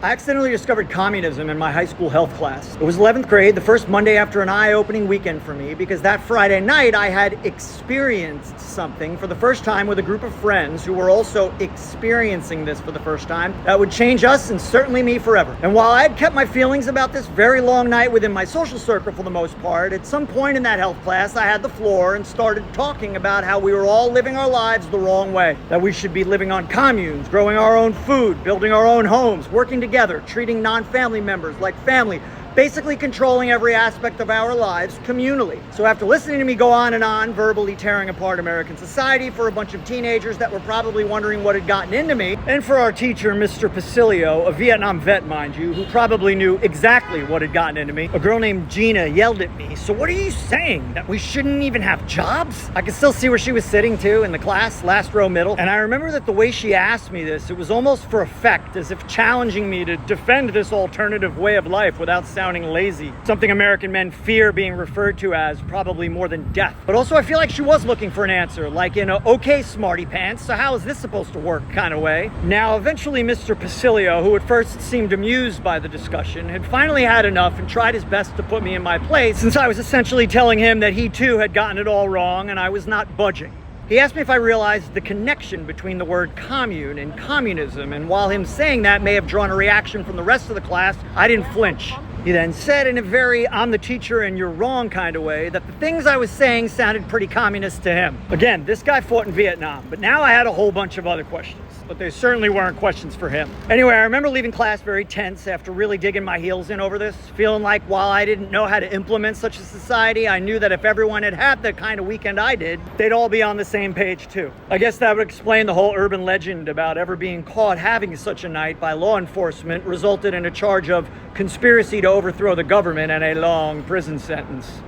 I accidentally discovered communism in my high school health class. It was 11th grade, the first Monday after an eye-opening weekend for me, because that Friday night I had experienced something for the first time with a group of friends who were also experiencing this for the first time that would change us and certainly me forever. And while I had kept my feelings about this very long night within my social circle for the most part, at some point in that health class I had the floor and started talking about how we were all living our lives the wrong way. That we should be living on communes, growing our own food, building our own homes, working together, treating non-family members like family, basically controlling every aspect of our lives communally. So after listening to me go on and on, verbally tearing apart American society for a bunch of teenagers that were probably wondering what had gotten into me, and for our teacher, Mr. Pacilio, a Vietnam vet, mind you, who probably knew exactly what had gotten into me, a girl named Gina yelled at me, "So what are you saying? That we shouldn't even have jobs?" I could still see where she was sitting too, in the class, last row middle, and I remember that the way she asked me this, it was almost for effect, as if challenging me to defend this alternative way of life without sounding lazy, something American men fear being referred to as probably more than death. But also I feel like she was looking for an answer, like in a "okay, smarty pants, so how is this supposed to work" kind of way. Now eventually Mr. Pacilio, who at first seemed amused by the discussion, had finally had enough and tried his best to put me in my place, since I was essentially telling him that he too had gotten it all wrong and I was not budging. He asked me if I realized the connection between the word commune and communism, and while him saying that may have drawn a reaction from the rest of the class, I didn't flinch. He then said in a very "I'm the teacher and you're wrong" kind of way that the things I was saying sounded pretty communist to him. Again, this guy fought in Vietnam, but now I had a whole bunch of other questions, but they certainly weren't questions for him. Anyway, I remember leaving class very tense after really digging my heels in over this, feeling like while I didn't know how to implement such a society, I knew that if everyone had had the kind of weekend I did, they'd all be on the same page too. I guess that would explain the whole urban legend about ever being caught having such a night by law enforcement resulted in a charge of conspiracy to overthrow the government and a long prison sentence.